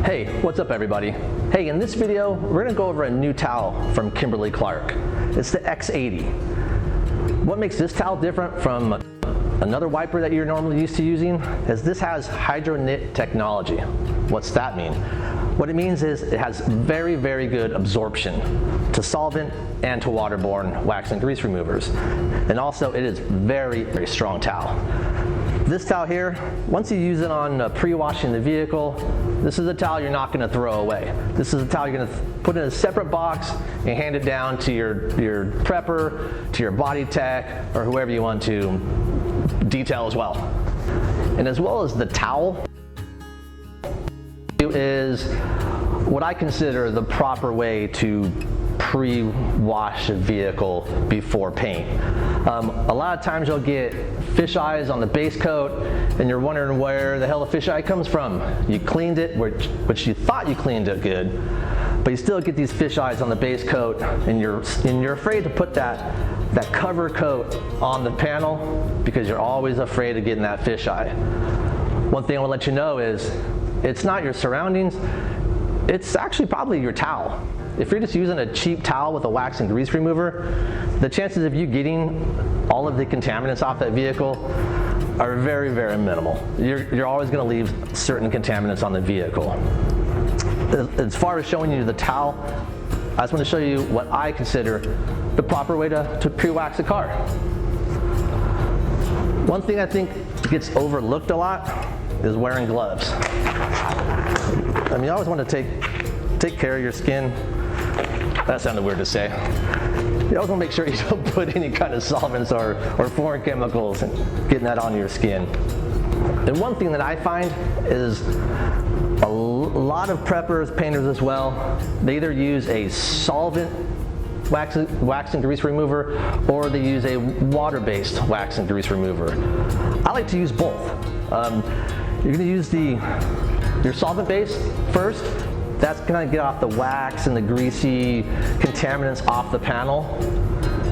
Hey, what's up everybody? Hey, in this video, we're gonna go over a new towel from Kimberly-Clark. It's the X-80. What makes this towel different from another wiper that you're normally used to using is this has hydro knit technology. What's that mean? What it means is it has very, very good absorption to solvent and to waterborne wax and grease removers. And also it is very, very strong towel. This towel here, once you use it on pre-washing the vehicle, this is a towel you're not going to throw away. This is a towel you're going to put in a separate box and hand it down to your prepper, to your body tech, or whoever you want to detail as well. And as well as the towel is what I consider the proper way to pre-wash a vehicle before paint. A lot of times you'll get fish eyes on the base coat and you're wondering where the hell the fish eye comes from. You cleaned it, which you thought you cleaned it good, but you still get these fish eyes on the base coat and you're afraid to put that cover coat on the panel because you're always afraid of getting that fish eye. One thing I want to let you know is it's not your surroundings, it's actually probably your towel. If you're just using a cheap towel with a wax and grease remover, the chances of you getting all of the contaminants off that vehicle are very, very minimal. You're always going to leave certain contaminants on the vehicle. As far as showing you the towel, I just want to show you what I consider the proper way to pre-wax a car. One thing I think gets overlooked a lot is wearing gloves. I mean, you always want to take care of your skin. That sounded weird to say. You always want to make sure you don't put any kind of solvents or foreign chemicals and getting that onto your skin. And one thing that I find is a lot of preppers, painters as well, they either use a solvent wax and grease remover or they use a water-based wax and grease remover. I like to use both. You're going to use your solvent-based first. That's going to get off the wax and the greasy contaminants off the panel.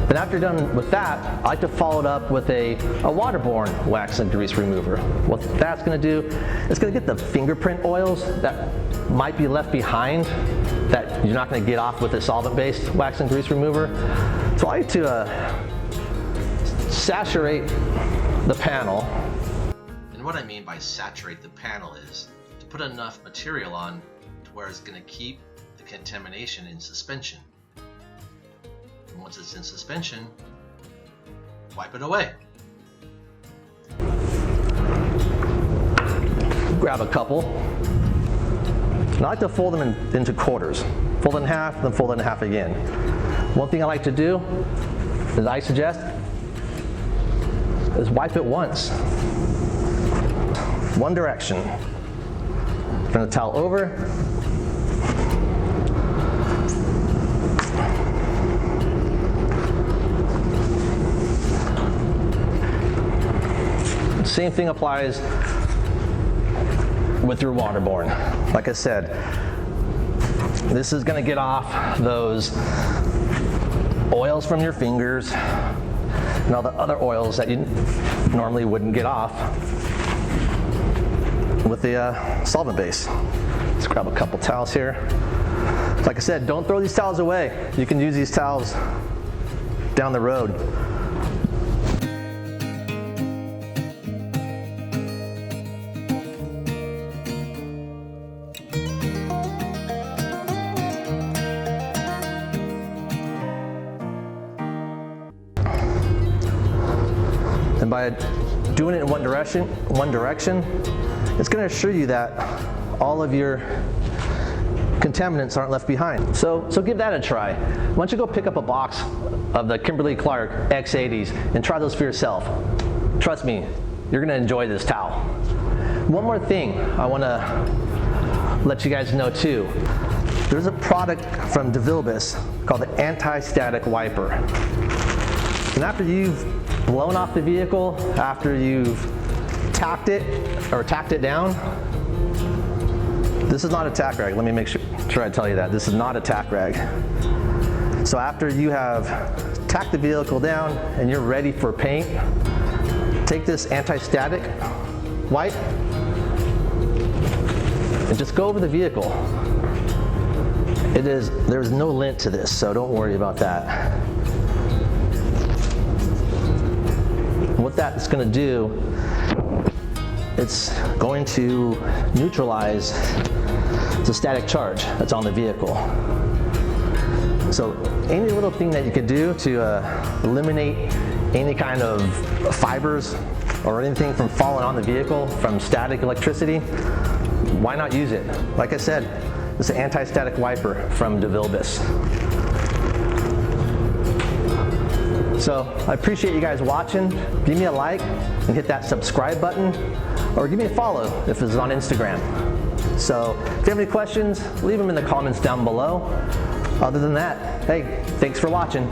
Then after you're done with that, I like to follow it up with a waterborne wax and grease remover. What that's going to do, it's going to get the fingerprint oils that might be left behind that you're not going to get off with a solvent-based wax and grease remover. So I like to saturate the panel. And what I mean by saturate the panel is to put enough material on where it's going to keep the contamination in suspension. And once it's in suspension, wipe it away. Grab a couple. And I like to fold them into quarters. Fold it in half, then fold it in half again. One thing I like to do, as I suggest, is wipe it once. One direction. Turn the towel over. Same thing applies with your waterborne. Like I said, this is going to get off those oils from your fingers and all the other oils that you normally wouldn't get off with the solvent base. Let's grab a couple towels here. Like I said, don't throw these towels away. You can use these towels down the road. And by doing it in one direction, it's going to assure you that all of your contaminants aren't left behind. So give that a try. Why don't you go pick up a box of the Kimberly-Clark X-80s and try those for yourself. Trust me, you're going to enjoy this towel. One more thing I want to let you guys know too. There's a product from DeVilbiss called the anti-static wiper. And after you've blown off the vehicle, after you've tacked it down, this is not a tack rag. Let me make sure I tell you that. This is not a tack rag. So after you have tacked the vehicle down and you're ready for paint, take this anti-static wipe and just go over the vehicle. There's no lint to this, so don't worry about that. What that's going to do, it's going to neutralize the static charge that's on the vehicle. So any little thing that you could do to eliminate any kind of fibers or anything from falling on the vehicle from static electricity, why not use it? Like I said, it's an anti-static wiper from DeVilbiss. So I appreciate you guys watching. Give me a like and hit that subscribe button, or give me a follow if it's on Instagram. So if you have any questions, leave them in the comments down below. Other than that, hey, thanks for watching.